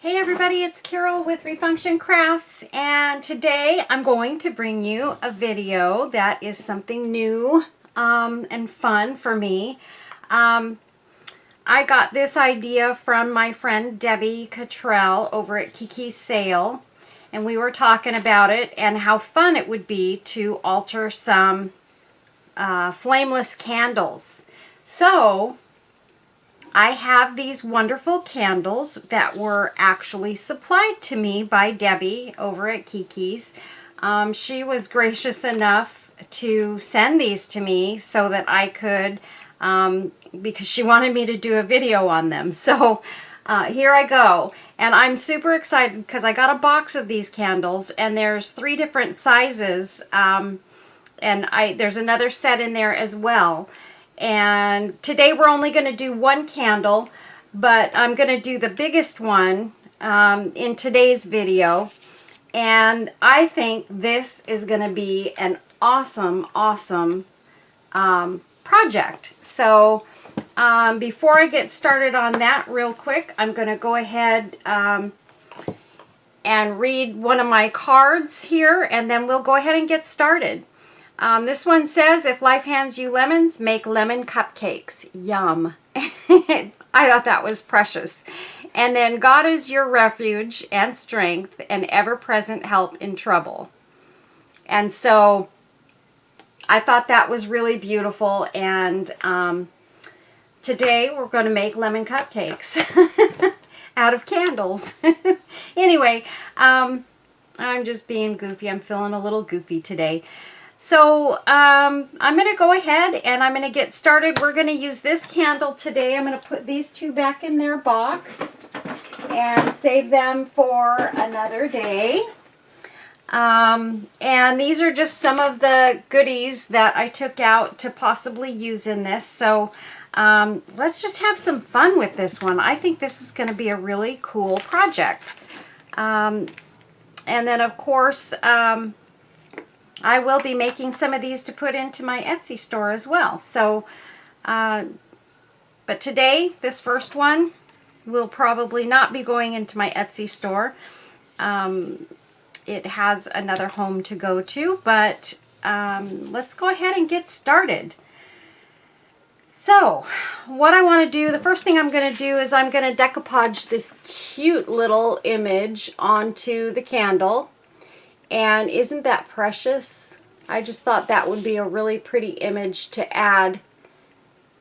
Hey everybody, it's Carol with Refunction Crafts, and today I'm going to bring you a video that is something new and fun for me. I got this idea from my friend Debbie Cottrell over at Kiki's Sale, and we were talking about it and how fun it would be to alter some flameless candles. So I have these wonderful candles that were actually supplied to me by Debbie over at Kiki's. She was gracious enough to send these to me so that I could, because she wanted me to do a video on them. So here I go. And I'm super excited because I got a box of these candles, and there's 3 different sizes, and there's another set in there as well. And today we're only going to do 1 candle, but I'm going to do the biggest one in today's video. And I think this is going to be an awesome project. So before I get started on that real quick, I'm going to go ahead and read one of my cards here, and then we'll go ahead and get started. This one says, if life hands you lemons, make lemon cupcakes. Yum. I thought that was precious. And then, God is your refuge and strength and ever-present help in trouble. And so I thought that was really beautiful. And today we're going to make lemon cupcakes out of candles. Anyway, I'm just being goofy. I'm feeling a little goofy today. So I'm going to go ahead and I'm going to get started. We're going to use this candle today. I'm going to put these 2 back in their box and save them for another day. And these are just some of the goodies that I took out to possibly use in this. So let's just have some fun with this one. I think this is going to be a really cool project. And then, of course, I will be making some of these to put into my Etsy store as well. So, but today, this first one will probably not be going into my Etsy store. It has another home to go to, but let's go ahead and get started. So, what I want to do, the first thing I'm going to do is I'm going to decoupage this cute little image onto the candle. And isn't that precious? I just thought that would be a really pretty image to add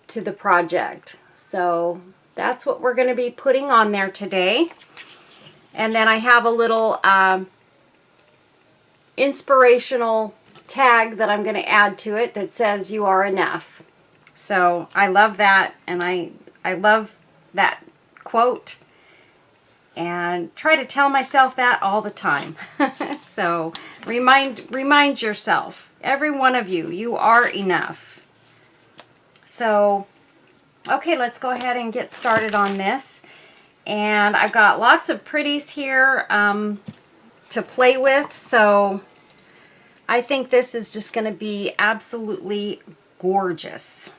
to the project. So that's what we're going to be putting on there today. And then I have a little inspirational tag that I'm going to add to it that says, "You are enough." So I love that, and I love that quote. And try to tell myself that all the time. So remind yourself, every one of you, you are enough. So, okay, let's go ahead and get started on this. And I've got lots of pretties here to play with. So I think this is just going to be absolutely gorgeous.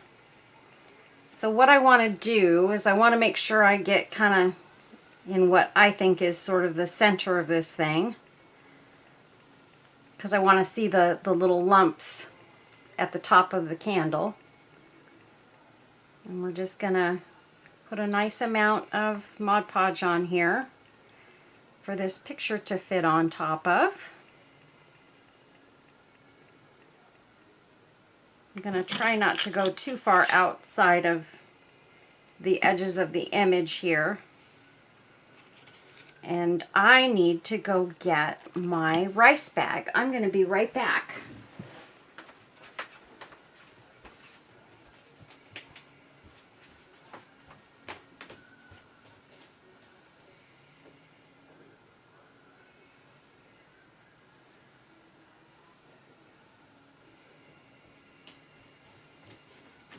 So what I want to do is I want to make sure I get kind of in what I think is sort of the center of this thing, because I want to see the little lumps at the top of the candle. And we're just going to put a nice amount of Mod Podge on here for this picture to fit on top of. I'm going to try not to go too far outside of the edges of the image here. And I need to go get my rice bag. I'm going to be right back.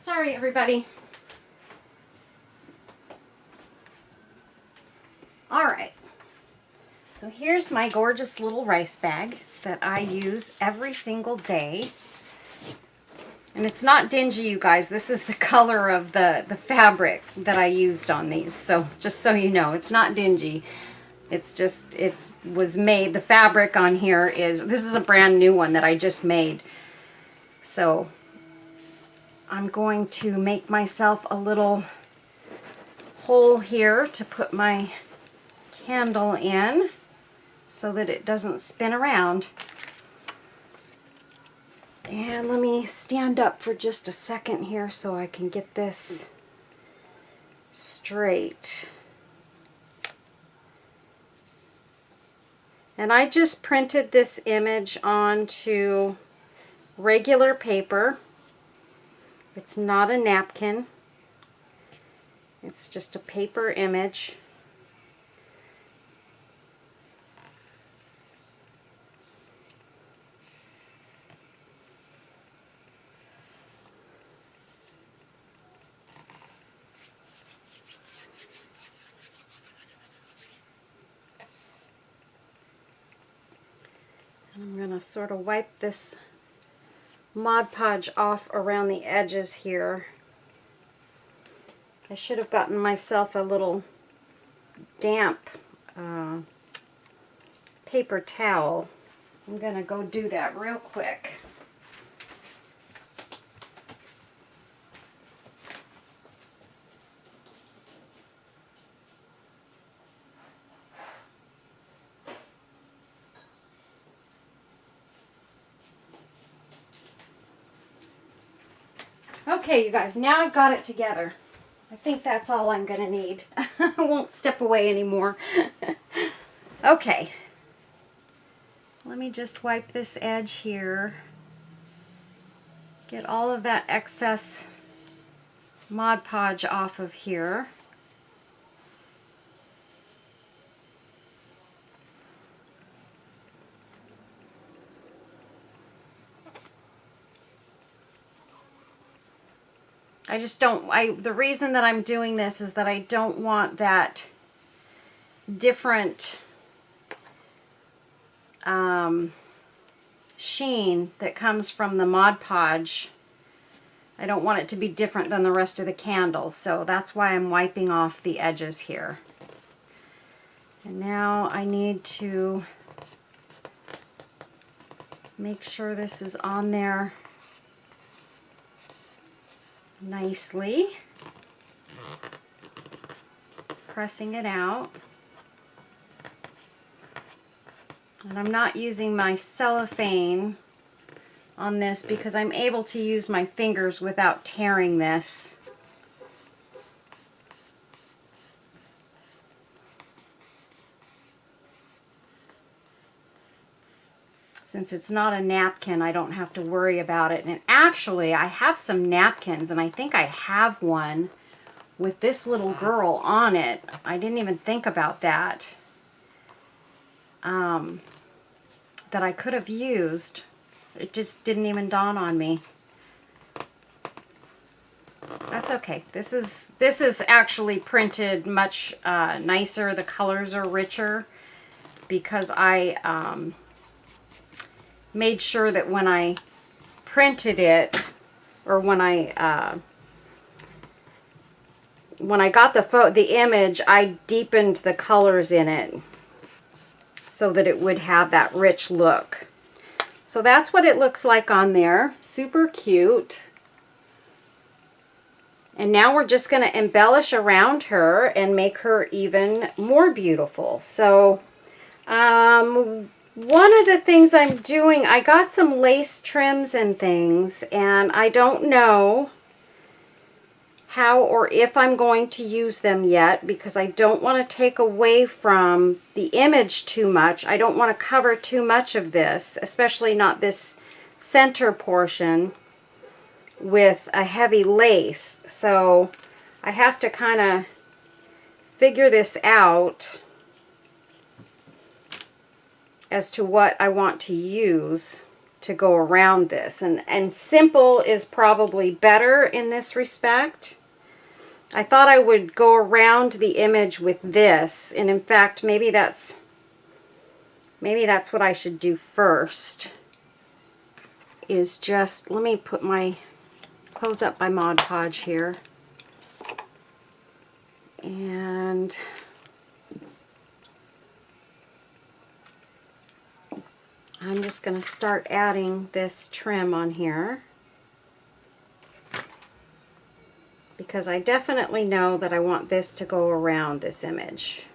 Sorry, everybody. All right. So here's my gorgeous little rice bag that I use every single day. And it's not dingy, you guys. This is the color of the fabric that I used on these. So just so you know, it's not dingy. It was made, the fabric on here this is a brand new one that I just made. So I'm going to make myself a little hole here to put my candle in so that it doesn't spin around. And let me stand up for just a second here so I can get this straight. And I just printed this image onto regular paper. It's not a napkin. It's just a paper image. I'm going to sort of wipe this Mod Podge off around the edges here. I should have gotten myself a little damp paper towel. I'm going to go do that real quick. Okay, you guys, now I've got it together. I think that's all I'm going to need. I won't step away anymore. Okay. Let me just wipe this edge here. Get all of that excess Mod Podge off of here. I just don't, the reason that I'm doing this is that I don't want that different sheen that comes from the Mod Podge. I don't want it to be different than the rest of the candle, so that's why I'm wiping off the edges here. And now I need to make sure this is on there nicely, pressing it out. And I'm not using my cellophane on this because I'm able to use my fingers without tearing this. Since it's not a napkin, I don't have to worry about it. And actually, I have some napkins, and I think I have one with this little girl on it. I didn't even think about that. That I could have used. It just didn't even dawn on me. That's okay. This is actually printed much nicer. The colors are richer because I made sure that when I printed it, or when I got the image, I deepened the colors in it so that it would have that rich look. So that's what it looks like on there. Super cute. And now we're just going to embellish around her and make her even more beautiful. So one of the things I'm doing, I got some lace trims and things, and I don't know how or if I'm going to use them yet because I don't want to take away from the image too much. I don't want to cover too much of this, especially not this center portion with a heavy lace. So I have to kind of figure this out as to what I want to use to go around this. And simple is probably better in this respect. I thought I would go around the image with this, and in fact, maybe that's what I should do first. Is just, let me put close up my Mod Podge here. And I'm just going to start adding this trim on here, because I definitely know that I want this to go around this image.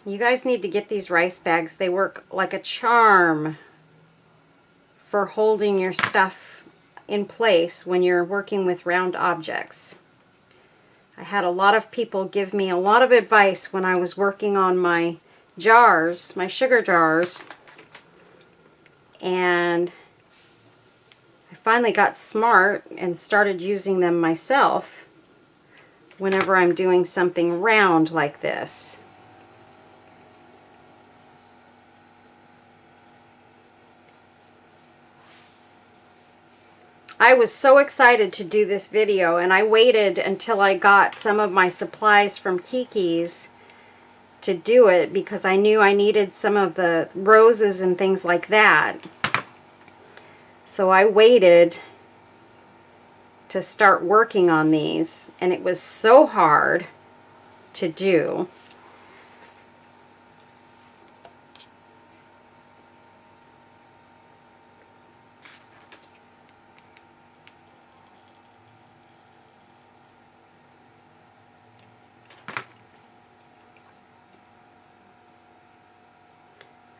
You guys need to get these rice bags. They work like a charm for holding your stuff in place when you're working with round objects. I had a lot of people give me a lot of advice when I was working on my jars, my sugar jars, and I finally got smart and started using them myself whenever I'm doing something round like this. I was so excited to do this video, and I waited until I got some of my supplies from Kiki's to do it because I knew I needed some of the roses and things like that. So I waited to start working on these, and it was so hard to do.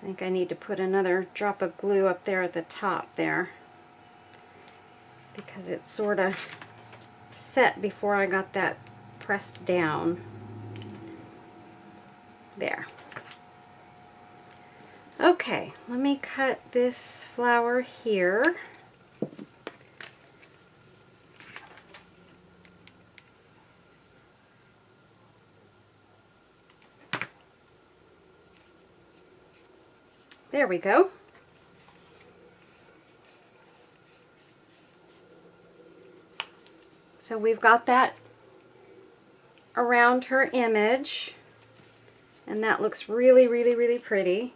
I think I need to put another drop of glue up there at the top there, because it's sort of set before I got that pressed down. There. Okay, let me cut this flower here. There we go. So we've got that around her image, and that looks really, really, really pretty.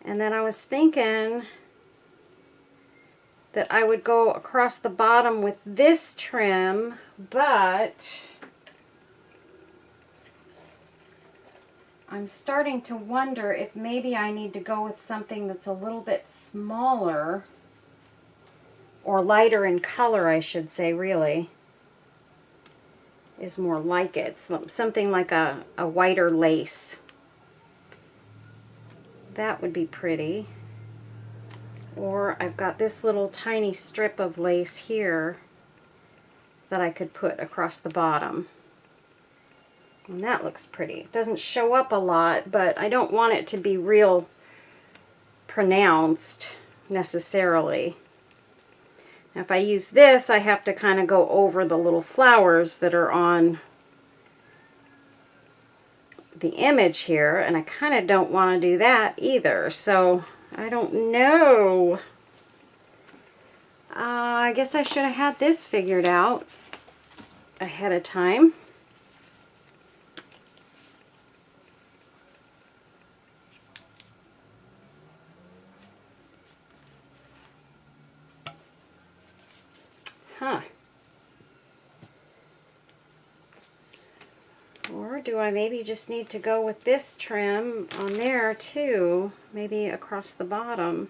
And then I was thinking that I would go across the bottom with this trim, but I'm starting to wonder if maybe I need to go with something that's a little bit smaller, or lighter in color, I should say, really, is more like it. Something like a whiter lace. That would be pretty. Or I've got this little tiny strip of lace here that I could put across the bottom. And that looks pretty. It doesn't show up a lot, but I don't want it to be real pronounced necessarily. Now, if I use this, I have to kind of go over the little flowers that are on the image here, and I kind of don't want to do that either. So I don't know. I guess I should have had this figured out ahead of time. Huh. Or do I maybe just need to go with this trim on there too? Maybe across the bottom.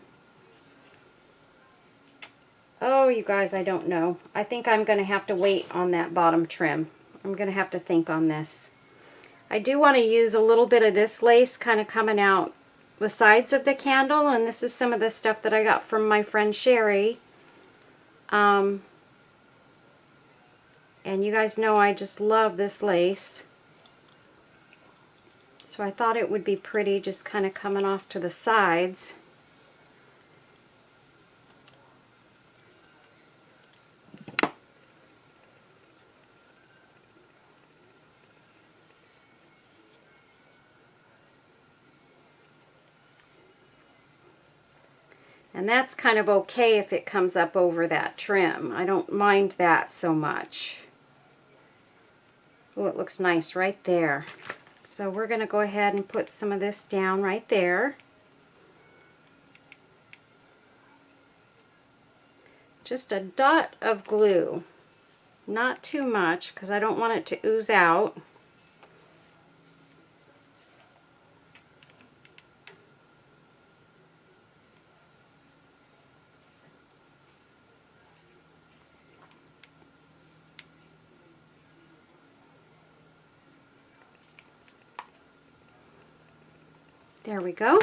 Oh, you guys, I don't know. I think I'm going to have to wait on that bottom trim. I'm going to have to think on this. I do want to use a little bit of this lace kind of coming out the sides of the candle, and this is some of the stuff that I got from my friend Sherry. And you guys know I just love this lace. So I thought it would be pretty just kind of coming off to the sides. And that's kind of okay if it comes up over that trim. I don't mind that so much. Oh, it looks nice right there. So we're going to go ahead and put some of this down right there. Just a dot of glue. Not too much, because I don't want it to ooze out. There we go.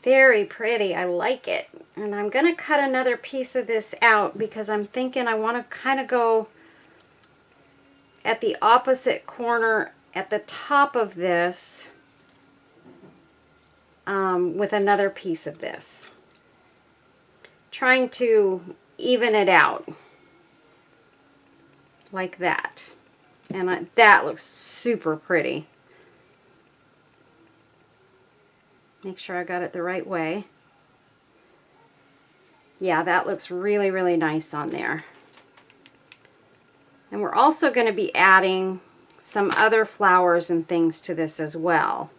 Very pretty. I like it. And I'm going to cut another piece of this out because I'm thinking I want to kind of go at the opposite corner at the top of this with another piece of this. Trying to even it out like that. And that looks super pretty. Make sure I got it the right way. Yeah, that looks really, really nice on there. And we're also going to be adding some other flowers and things to this as well.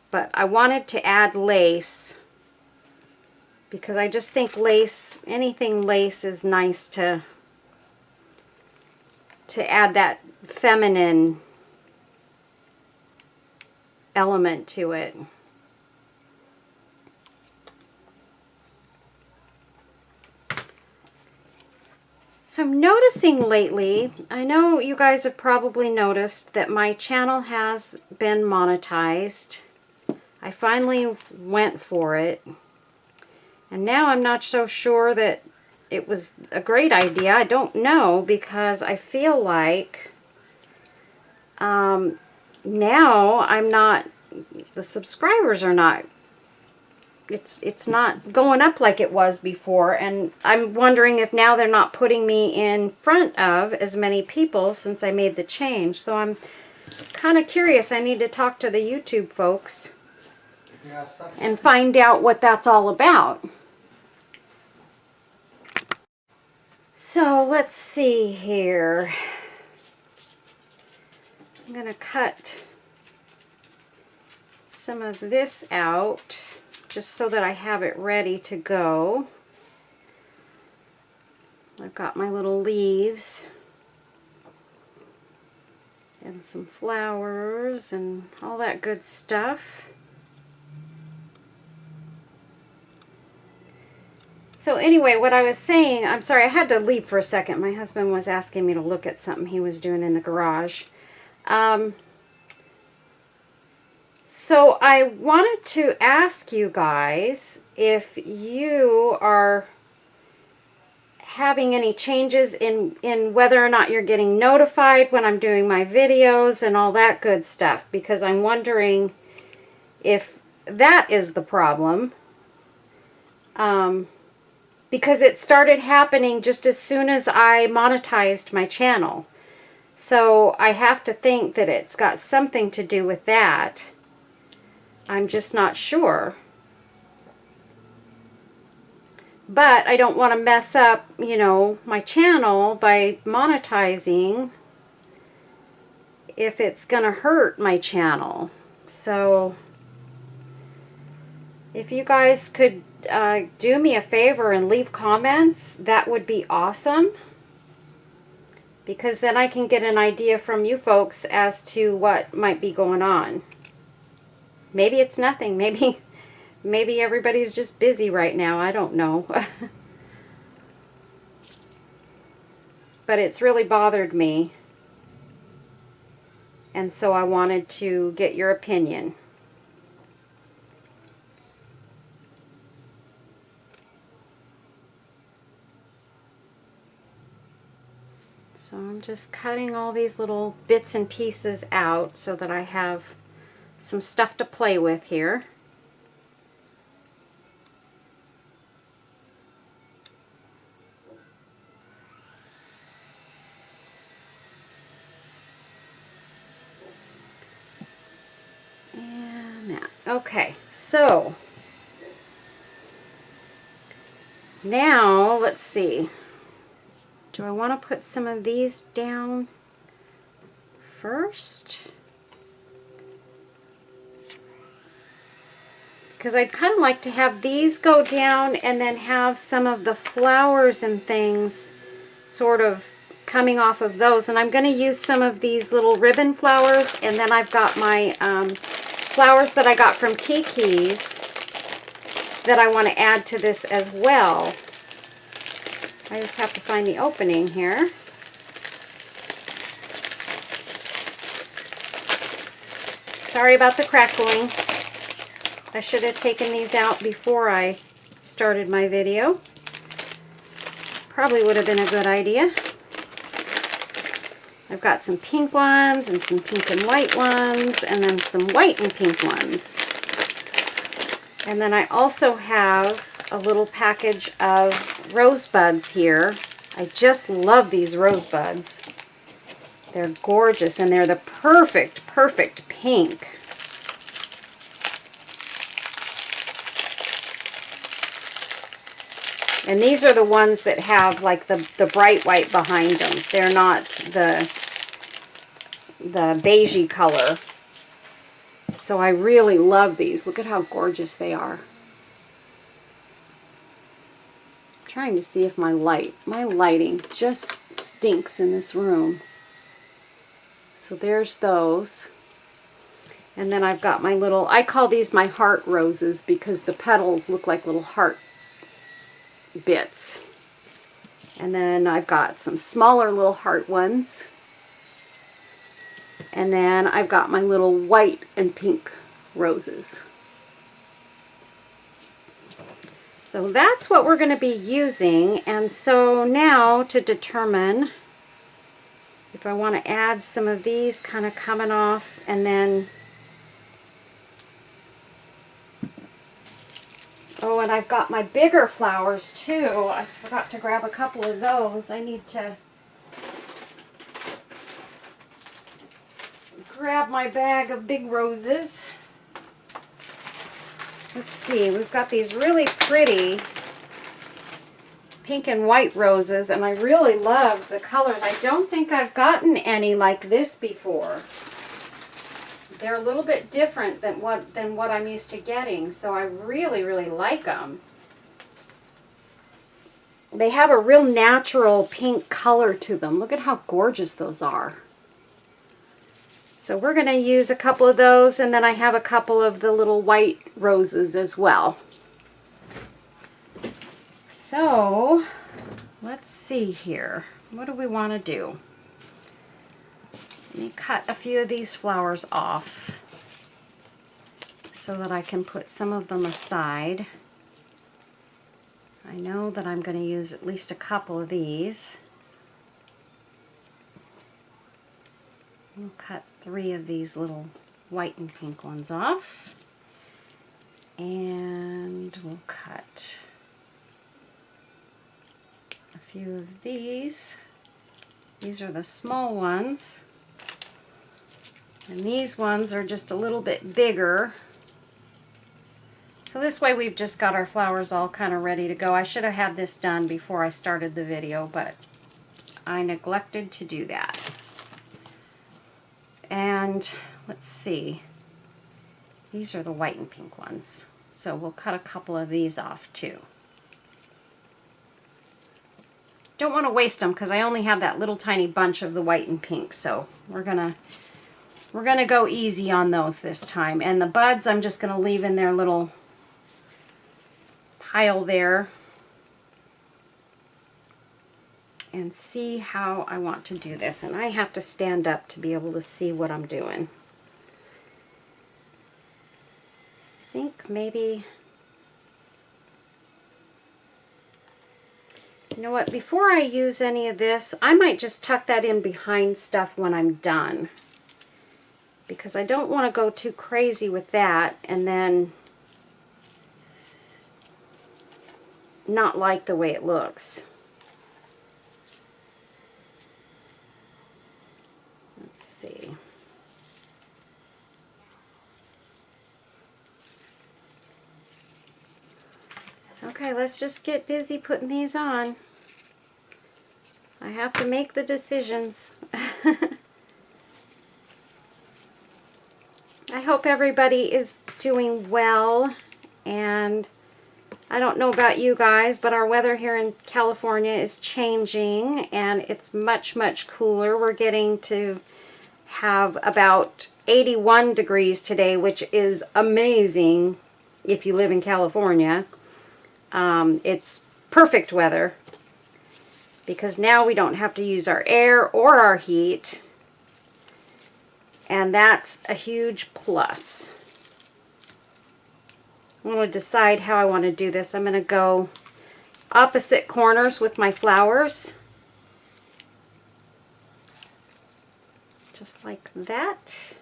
But I wanted to add lace because I just think lace, anything lace is nice to add that feminine element to it. So I'm noticing lately, I know you guys have probably noticed that my channel has been monetized. I finally went for it. And now I'm not so sure that it was a great idea. I don't know, because I feel like now I'm not, the subscribers are not, it's not going up like it was before, and I'm wondering if now they're not putting me in front of as many people since I made the change. So I'm kind of curious. I need to talk to the YouTube folks and find out what that's all about. So let's see here. I'm going to cut some of this out just so that I have it ready to go. I've got my little leaves and some flowers and all that good stuff. So anyway, what I was saying, I'm sorry, I had to leave for a second. My husband was asking me to look at something he was doing in the garage. So I wanted to ask you guys if you are having any changes in whether or not you're getting notified when I'm doing my videos and all that good stuff, because I'm wondering if that is the problem. Because it started happening just as soon as I monetized my channel. So I have to think that it's got something to do with that. I'm just not sure. But I don't want to mess up, you know, my channel by monetizing if it's going to hurt my channel. So if you guys could do me a favor and leave comments, that would be awesome. Because then I can get an idea from you folks as to what might be going on. Maybe it's nothing. Maybe everybody's just busy right now. I don't know. But it's really bothered me. And so I wanted to get your opinion. So I'm just cutting all these little bits and pieces out so that I have some stuff to play with here. And that. Okay, so now let's see. Do I want to put some of these down first? Because I'd kind of like to have these go down and then have some of the flowers and things sort of coming off of those. And I'm going to use some of these little ribbon flowers, and then I've got my flowers that I got from Kiki's that I want to add to this as well. I just have to find the opening here. Sorry about the crackling. I should have taken these out before I started my video. Probably would have been a good idea. I've got some pink ones and some pink and white ones and then some white and pink ones. And then I also have a little package of rosebuds here. I just love these rosebuds. They're gorgeous and they're the perfect pink. And these are the ones that have like the bright white behind them. They're not the beigey color. So I really love these. Look at how gorgeous they are. I'm trying to see if my lighting just stinks in this room. So there's those. And then I've got my little, I call these my heart roses because the petals look like little heart bits. And then I've got some smaller little heart ones. And then I've got my little white and pink roses. So that's what we're going to be using. And so now to determine if I want to add some of these kind of coming off, and then, oh, and I've got my bigger flowers too. I forgot to grab a couple of those. I need to grab my bag of big roses. Let's see, we've got these really pretty pink and white roses, and I really love the colors. I don't think I've gotten any like this before. They're a little bit different than what I'm used to getting, so I really like them. They have a real natural pink color to them. Look at how gorgeous those are. So we're going to use a couple of those, and then I have a couple of the little white roses as well. So let's see here. What do we want to do? Let me cut a few of these flowers off so that I can put some of them aside. I know that I'm going to use at least a couple of these. We'll cut 3 of these little white and pink ones off. And we'll cut a few of these. These are the small ones. And these ones are just a little bit bigger. So this way we've just got our flowers all kind of ready to go. I should have had this done before I started the video, but I neglected to do that. And let's see. These are the white and pink ones. So we'll cut a couple of these off too. Don't want to waste them because I only have that little tiny bunch of the white and pink, so we're gonna go easy on those this time. And the buds I'm just gonna leave in their little pile there and see how I want to do this. And I have to stand up to be able to see what I'm doing. I think maybe, you know what, before I use any of this, I might just tuck that in behind stuff when I'm done, because I don't want to go too crazy with that and then not like the way it looks. Let's see. Okay, let's just get busy putting these on. I have to make the decisions. I hope everybody is doing well, and I don't know about you guys, but our weather here in California is changing, and it's much cooler. We're getting to have about 81 degrees today, which is amazing if you live in California. It's perfect weather because now we don't have to use our air or our heat. And that's a huge plus. I'm going to decide how I want to do this. I'm going to go opposite corners with my flowers. Just like that.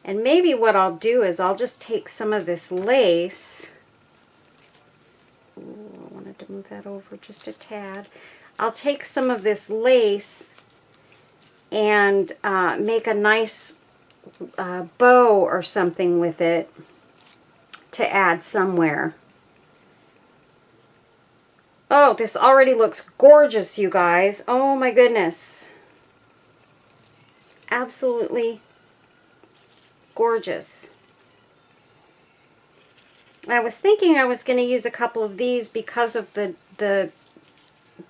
And maybe what I'll do is I'll just take some of this lace. Ooh, I wanted to move that over just a tad. I'll take some of this lace and make a nice bow or something with it to add somewhere. Oh, this already looks gorgeous, you guys. Oh my goodness. Absolutely gorgeous. I was thinking I was going to use a couple of these because of the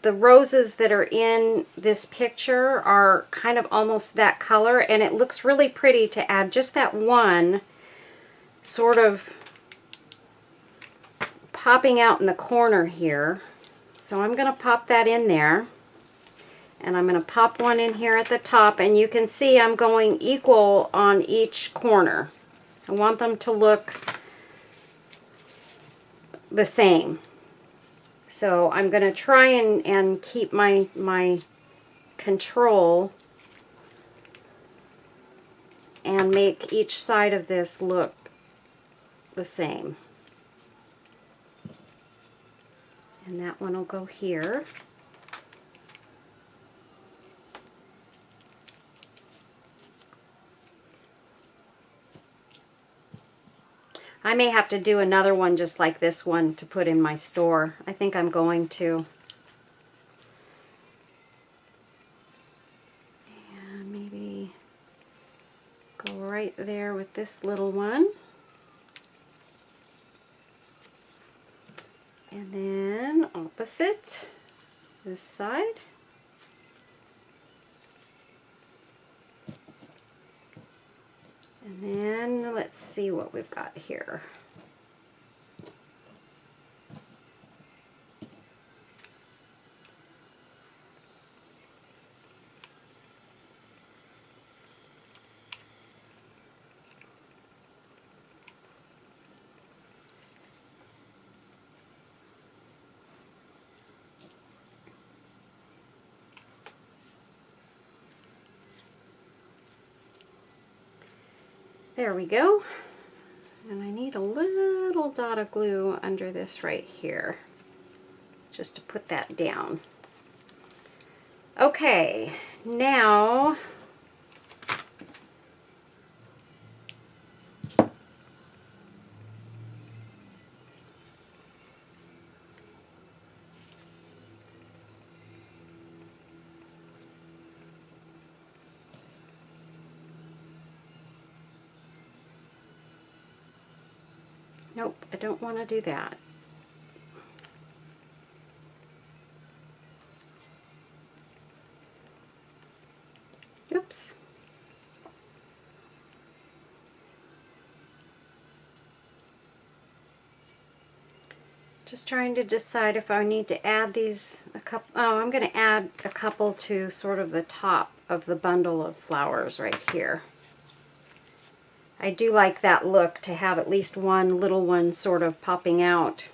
roses that are in this picture are kind of almost that color, and it looks really pretty to add just that one sort of popping out in the corner here. So I'm going to pop that in there, and I'm going to pop one in here at the top, and you can see I'm going equal on each corner. I want them to look the same. So I'm going to try and keep my control and make each side of this look the same. And that one will go here. I may have to do another one just like this one to put in my store. I think I'm going to. And maybe go right there with this little one. And then opposite this side. And then let's see what we've got here. There we go. And I need a little dot of glue under this right here, just to put that down. Okay, now nope, I don't want to do that. Oops. Just trying to decide if I need to add these a couple. Oh, I'm going to add a couple to sort of the top of the bundle of flowers right here. I do like that look to have at least one little one sort of popping out.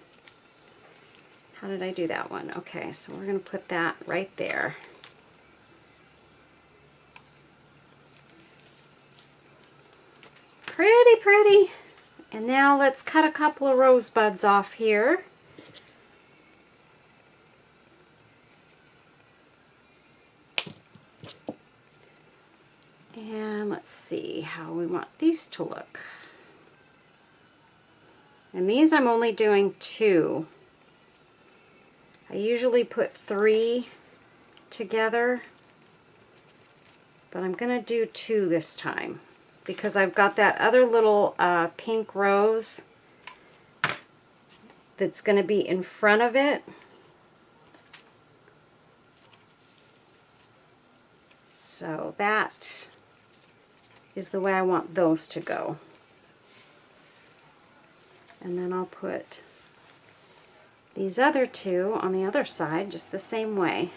How did I do that one? Okay, so we're going to put that right there. Pretty, pretty. And now let's cut a couple of rosebuds off here. And let's see how we want these to look. And these I'm only doing 2. I usually put 3 together, but I'm going to do 2 this time because I've got that other little pink rose that's going to be in front of it. So that is the way I want those to go. And then I'll put these other 2 on the other side just the same way.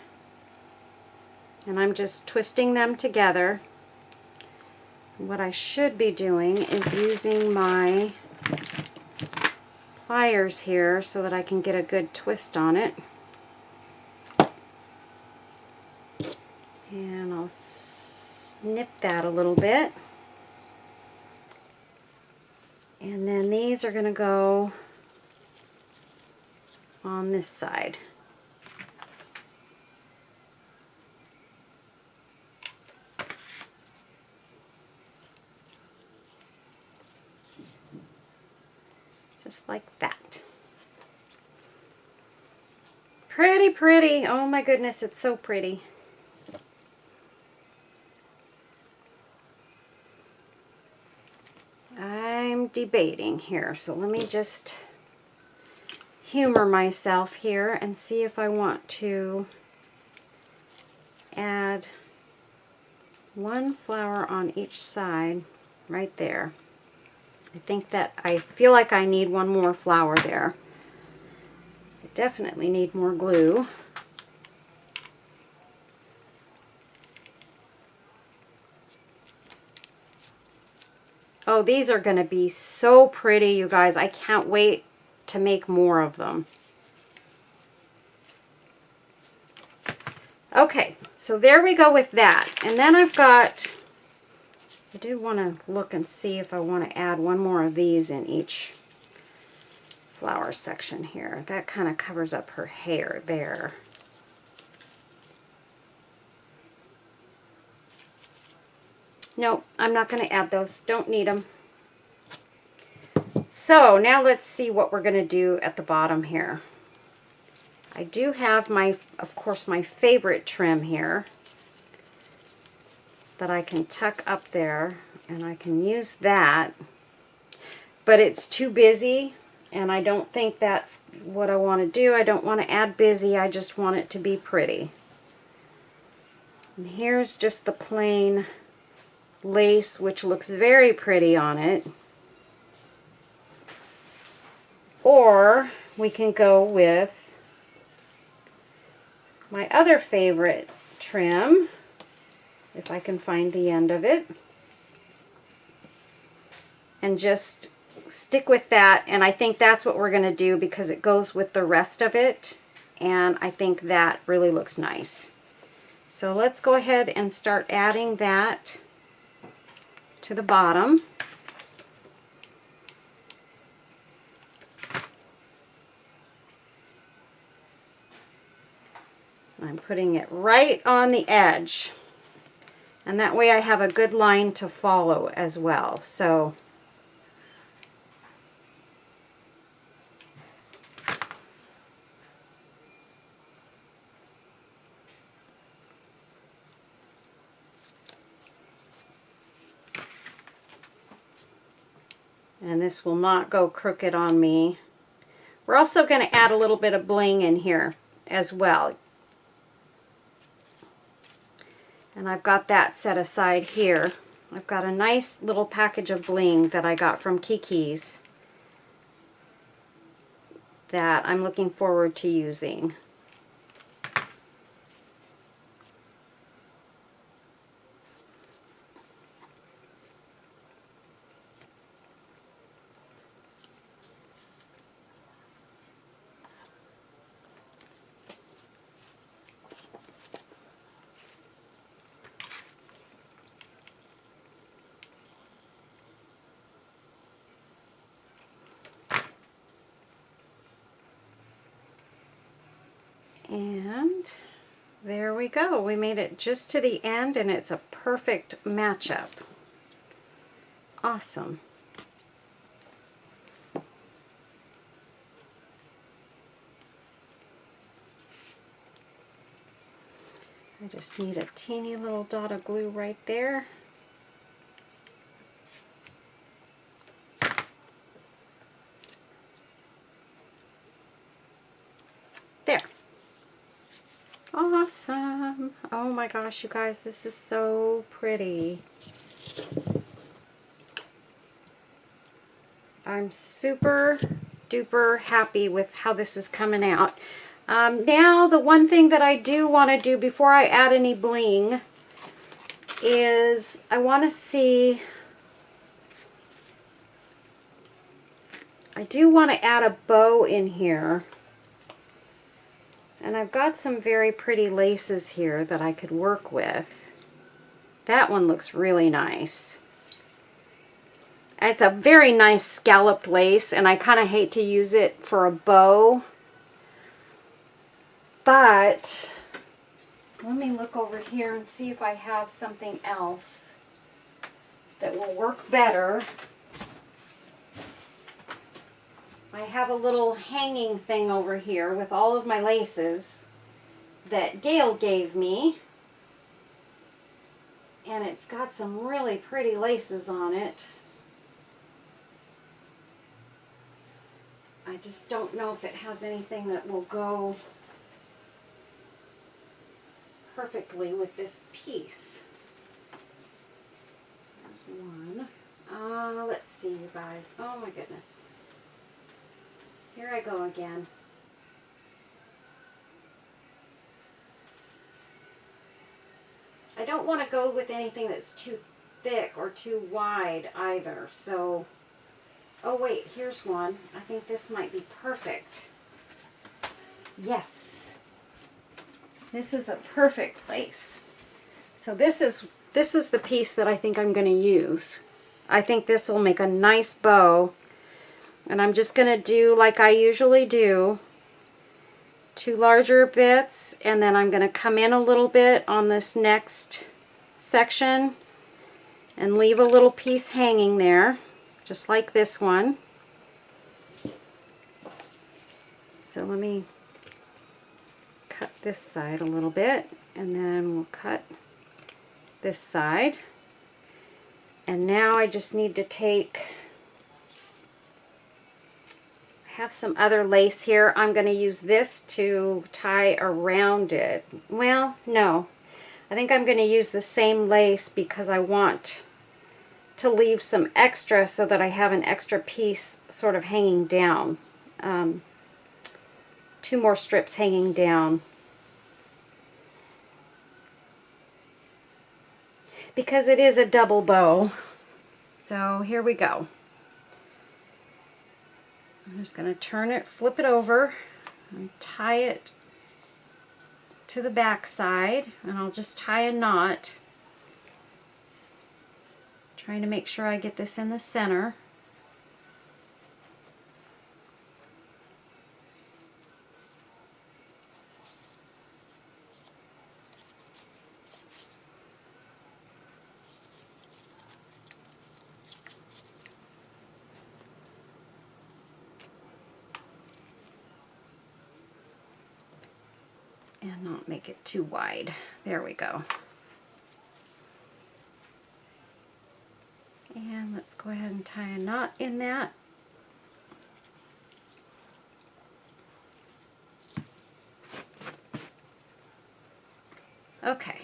And I'm just twisting them together What I should be doing is using my pliers here so that I can get a good twist on it. And I'll snip that a little bit. And then these are going to go on this side. Just like that. Pretty, pretty. Oh my goodness, it's so pretty. I'm debating here, so let me just humor myself here and see if I want to add one flower on each side right there. I feel like I need one more flower there. I definitely need more glue. Oh, these are going to be so pretty, you guys. I can't wait to make more of them. Okay, so there we go with that. And then I did want to look and see if I want to add one more of these in each flower section here. That kind of covers up her hair there. Nope, I'm not going to add those. Don't need them. So now let's see what we're going to do at the bottom here. I do have of course, my favorite trim here that I can tuck up there, and I can use that. But it's too busy, and I don't think that's what I want to do. I don't want to add busy. I just want it to be pretty. And here's just the plain lace, which looks very pretty on it. Or we can go with my other favorite trim, if I can find the end of it, and just stick with that. And I think that's what we're going to do because it goes with the rest of it, and I think that really looks nice. So let's go ahead and start adding that to the bottom. I'm putting it right on the edge, and that way I have a good line to follow as well. So and this will not go crooked on me. We're also going to add a little bit of bling in here as well. And I've got that set aside here. I've got a nice little package of bling that I got from Kiki's that I'm looking forward to using. And there we go. We made it just to the end, and it's a perfect matchup. Awesome. I just need a teeny little dot of glue right there. There. Awesome. Oh my gosh, you guys, this is so pretty. I'm super duper happy with how this is coming out. Now the one thing that I do want to do before I add any bling is I want to see, I do want to add a bow in here. And I've got some very pretty laces here that I could work with. That one looks really nice. It's a very nice scalloped lace, and I kind of hate to use it for a bow. But let me look over here and see if I have something else that will work better. I have a little hanging thing over here with all of my laces that Gail gave me. And it's got some really pretty laces on it. I just don't know if it has anything that will go perfectly with this piece. There's one. Let's see, you guys. Oh my goodness. Here I go again. I don't want to go with anything that's too thick or too wide either. So, oh wait, here's one. I think this might be perfect. Yes. This is a perfect lace. So this is the piece that I think I'm going to use. I think this will make a nice bow. And I'm just going to do like I usually do, 2 larger bits, and then I'm going to come in a little bit on this next section and leave a little piece hanging there, just like this one. So let me cut this side a little bit, and then we'll cut this side. And now I just need to take, have some other lace here. I'm going to use this to tie around it. Well, no. I think I'm going to use the same lace because I want to leave some extra so that I have an extra piece sort of hanging down. 2 more strips hanging down. Because it is a double bow. So here we go. I'm just going to turn it, flip it over, and tie it to the back side, and I'll just tie a knot. Trying to make sure I get this in the center. And not make it too wide. There we go. And let's go ahead and tie a knot in that. Okay.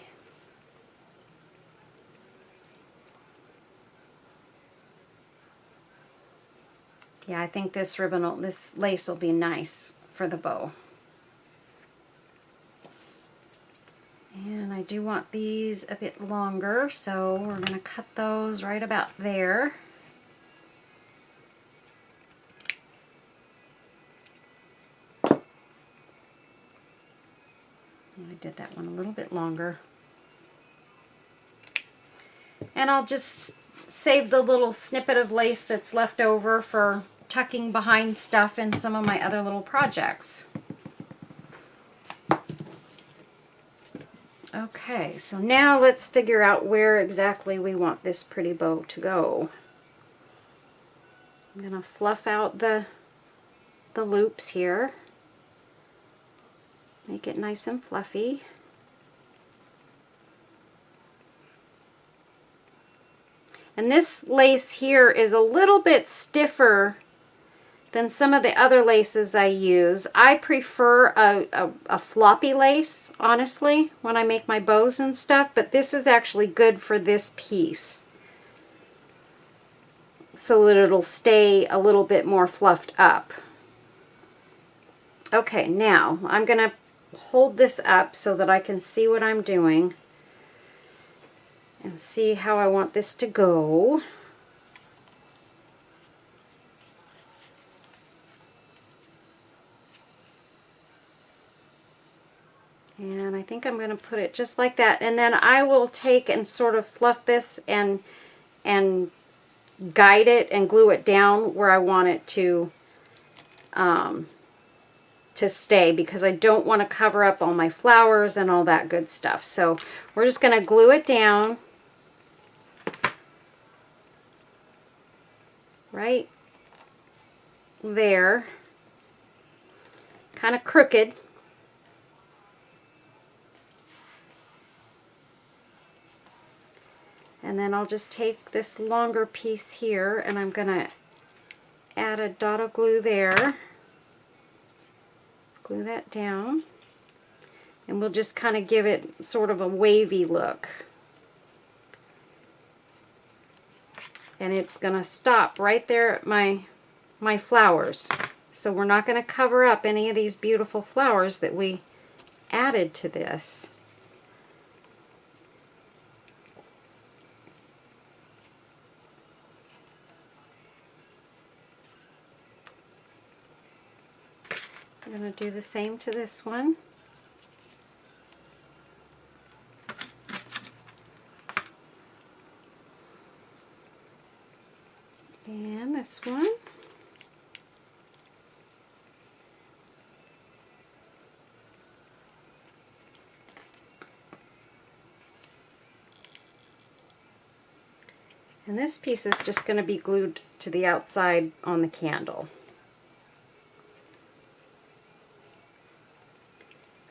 Yeah, I think this ribbon, this lace will be nice for the bow. And I do want these a bit longer, so we're going to cut those right about there. I did that one a little bit longer. And I'll just save the little snippet of lace that's left over for tucking behind stuff in some of my other little projects. Okay, so now let's figure out where exactly we want this pretty bow to go. I'm going to fluff out the loops here. Make it nice and fluffy. And this lace here is a little bit stiffer than some of the other laces I use. I prefer a floppy lace, honestly, when I make my bows and stuff, but this is actually good for this piece, so that it'll stay a little bit more fluffed up. Okay, now I'm going to hold this up so that I can see what I'm doing. and see how I want this to go. And I think I'm going to put it just like that. And then I will take and sort of fluff this and guide it and glue it down where I want it to stay, because I don't want to cover up all my flowers and all that good stuff. So we're just going to glue it down right there, kind of crooked. And then I'll just take this longer piece here and I'm going to add a dot of glue there. Glue that down. And we'll just kind of give it sort of a wavy look. And it's going to stop right there at my flowers. So we're not going to cover up any of these beautiful flowers that we added to this. I'm going to do the same to this one. And this one. And this piece is just going to be glued to the outside on the candle.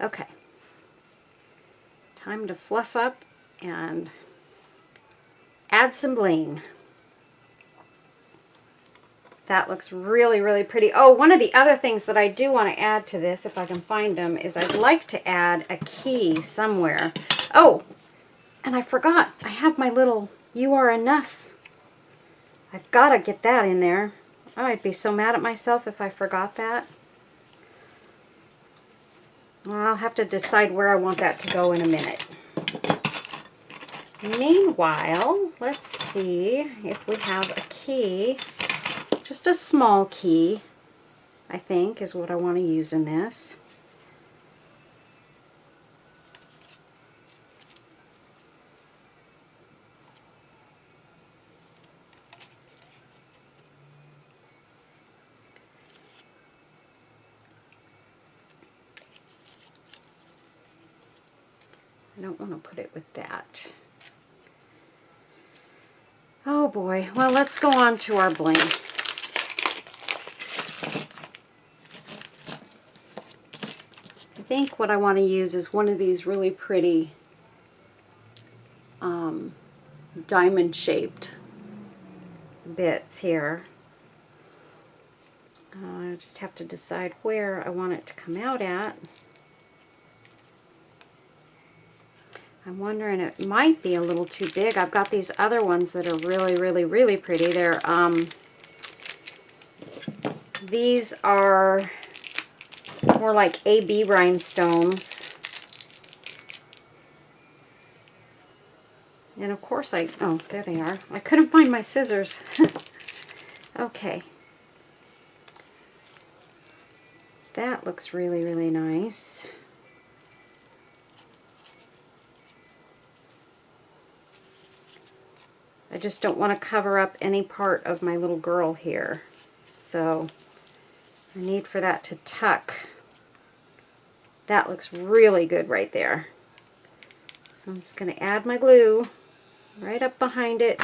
Okay, time to fluff up and add some bling. That looks really, really pretty. Oh, one of the other things that I do want to add to this, if I can find them, is I'd like to add a key somewhere. Oh, and I forgot. I have my little "You Are Enough." I've got to get that in there. I'd be so mad at myself if I forgot that. Well, I'll have to decide where I want that to go in a minute. Meanwhile, let's see if we have a key. Just a small key, I think, is what I want to use in this. I don't want to put it with that. Oh boy, well, let's go on to our bling. I think what I want to use is one of these really pretty diamond shaped bits here. I just have to decide where I want it to come out at. I'm wondering, it might be a little too big. I've got these other ones that are really, really, really pretty. They're these are more like AB rhinestones. And of course oh, there they are. I couldn't find my scissors. Okay. That looks really, really nice. I just don't want to cover up any part of my little girl here. So I need for that to tuck. That looks really good right there. So I'm just going to add my glue right up behind it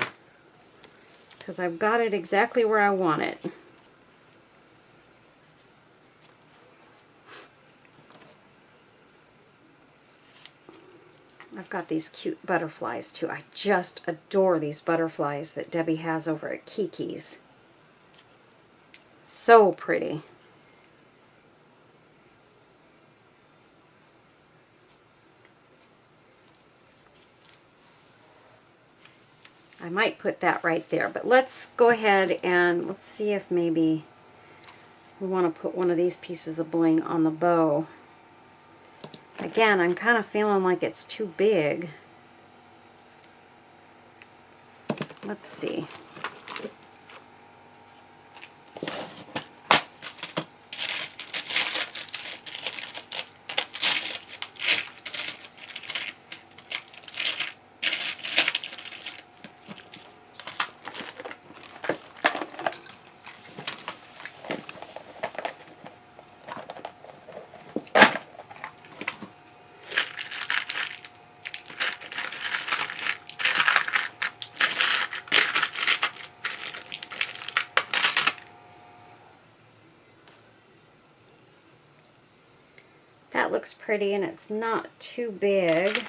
because I've got it exactly where I want it. I've got these cute butterflies too. I just adore these butterflies that Debbie has over at Kiki's. So pretty. I might put that right there, but let's go ahead and let's see if maybe we want to put one of these pieces of bling on the bow. Again, I'm kind of feeling like it's too big. let's see. That looks pretty, and it's not too big.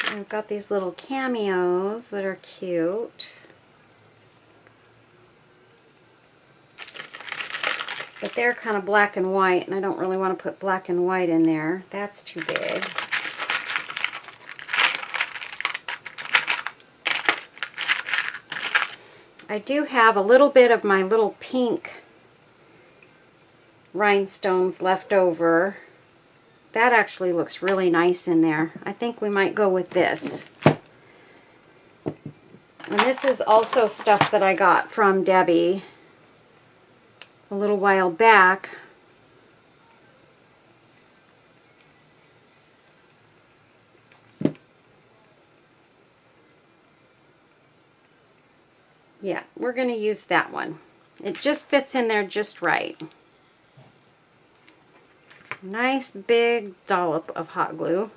I've got these little cameos that are cute. But they're kind of black and white, and I don't really want to put black and white in there. That's too big. I do have a little bit of my little pink rhinestones left over. That actually looks really nice in there. I think we might go with this. And this is also stuff that I got from Debbie a little while back. Yeah, we're going to use that one. It just fits in there just right. Nice big dollop of hot glue.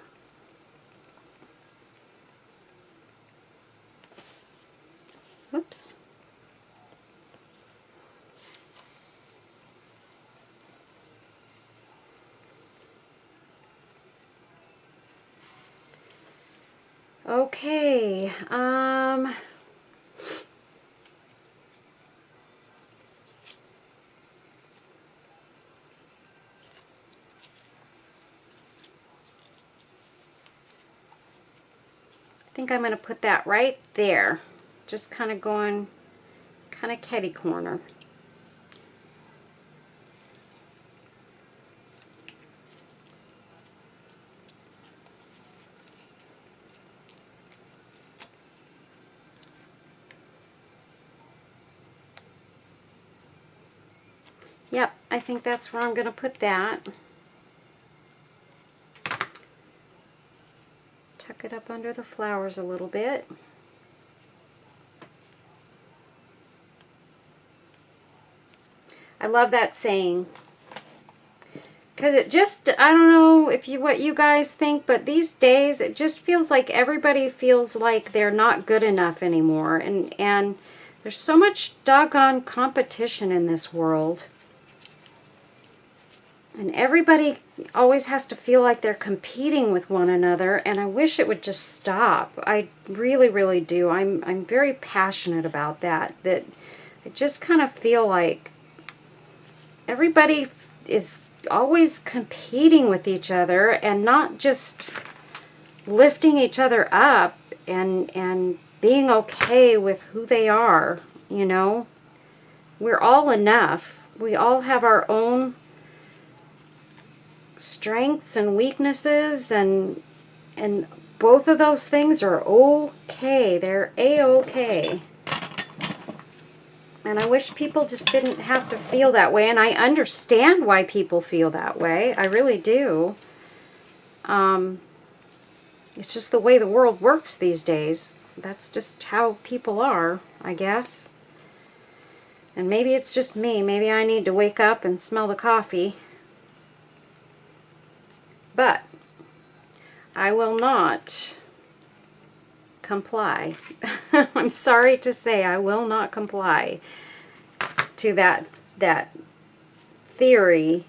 Whoops. Okay, I think I'm going to put that right there, just kind of going kind of kitty corner. Yep, I think that's where I'm going to put that. Tuck it up under the flowers a little bit. I love that saying, because it just, I don't know if you what you guys think, but these days it just feels like everybody feels like they're not good enough anymore, and there's so much doggone competition in this world. And everybody always has to feel like they're competing with one another, and I wish it would just stop. I really, really do. I'm very passionate about that. That I just kind of feel like everybody is always competing with each other and not just lifting each other up and being okay with who they are, you know. We're all enough. We all have our own strengths and weaknesses, and both of those things are okay. They're a-okay. And I wish people just didn't have to feel that way, and I understand why people feel that way. I really do. It's just the way the world works these days. That's just how people are, I guess. And maybe it's just me. Maybe I need to wake up and smell the coffee. But I will not comply. I'm sorry to say, I will not comply to that theory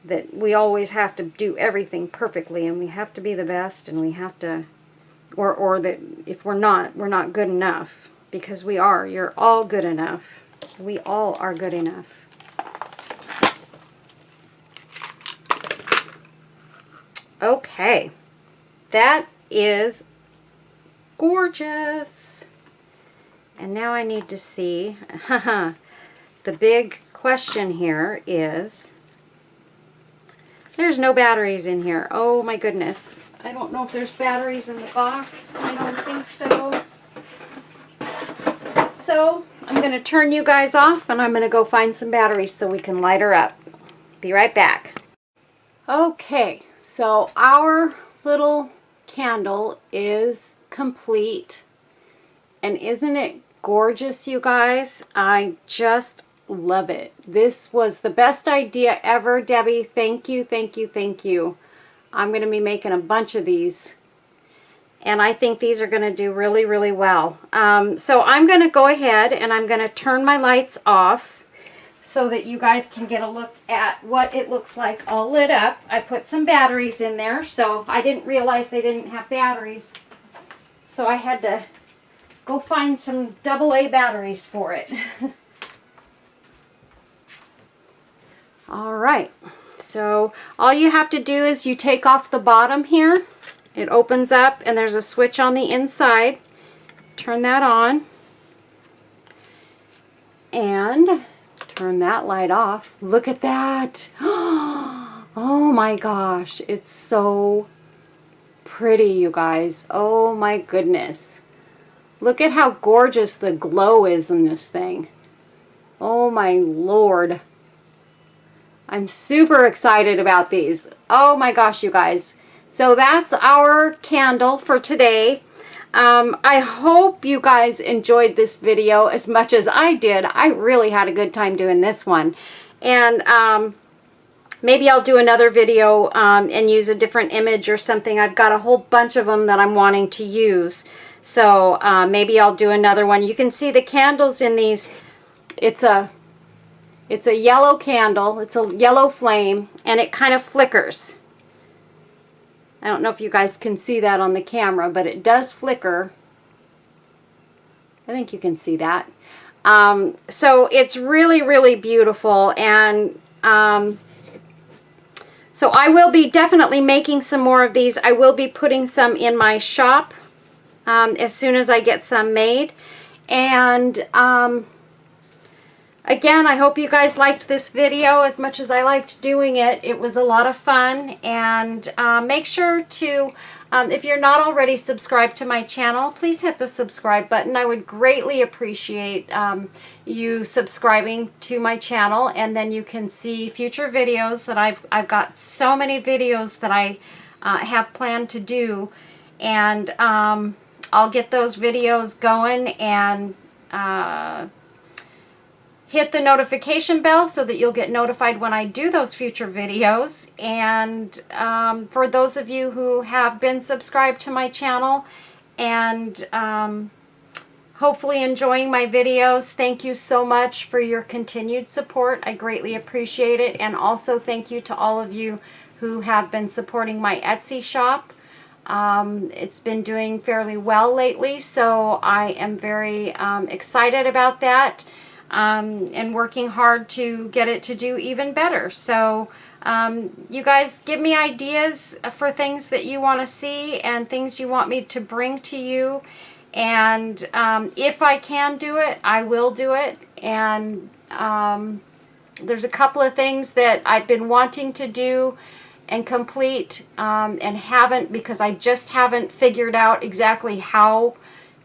that we always have to do everything perfectly and we have to be the best and we have to, or that if we're not good enough, because we are. You're all good enough. We all are good enough. Okay, that is gorgeous. And now I need to see, the big question here is, there's no batteries in here. Oh my goodness. I don't know if there's batteries in the box. I don't think so. So I'm going to turn you guys off and I'm going to go find some batteries so we can light her up. Be right back. Okay, so our little candle is complete. And isn't it gorgeous, you guys? I just love it. This was the best idea ever, Debbie. Thank you, thank you, thank you. I'm going to be making a bunch of these. And I think these are going to do really, really well. So I'm going to go ahead and I'm going to turn my lights off so that you guys can get a look at what it looks like all lit up. I put some batteries in there, so I didn't realize they didn't have batteries. So I had to go find some AA batteries for it. All right, so all you have to do is you take off the bottom here. It opens up and there's a switch on the inside. Turn that on and turn that light off. Look at that. Oh my gosh, it's so pretty, you guys. Oh my goodness. Look at how gorgeous the glow is in this thing. Oh my Lord. I'm super excited about these. Oh my gosh, you guys. So that's our candle for today. I hope you guys enjoyed this video as much as I did. I really had a good time doing this one. And maybe I'll do another video and use a different image or something. I've got a whole bunch of them that I'm wanting to use. So maybe I'll do another one. You can see the candles in these. It's a yellow candle. It's a yellow flame, and it kind of flickers. I don't know if you guys can see that on the camera, but it does flicker. I think you can see that. So it's really, really beautiful. And so I will be definitely making some more of these. I will be putting some in my shop as soon as I get some made. And again, I hope you guys liked this video as much as I liked doing it. It was a lot of fun. And make sure to, if you're not already subscribed to my channel, please hit the subscribe button. I would greatly appreciate you subscribing to my channel. And then you can see future videos that I've got so many videos that I have planned to do. And I'll get those videos going and hit the notification bell so that you'll get notified when I do those future videos. And for those of you who have been subscribed to my channel and hopefully enjoying my videos, thank you so much for your continued support. I greatly appreciate it. And also thank you to all of you who have been supporting my Etsy shop. It's been doing fairly well lately, so I am very excited about that. And working hard to get it to do even better. So you guys give me ideas for things that you want to see and things you want me to bring to you. And if I can do it, I will do it. And there's a couple of things that I've been wanting to do and complete and haven't, because I just haven't figured out exactly how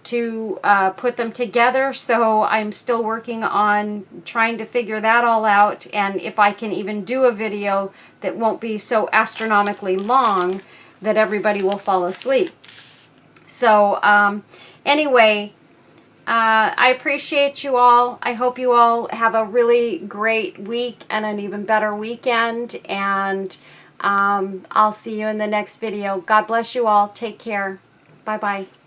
to put them together. So I'm still working on trying to figure that all out, and if I can even do a video that won't be so astronomically long that everybody will fall asleep. So anyway, I appreciate you all. I hope you all have a really great week and an even better weekend, and I'll see you in the next video. God bless you all. Take care. Bye-bye.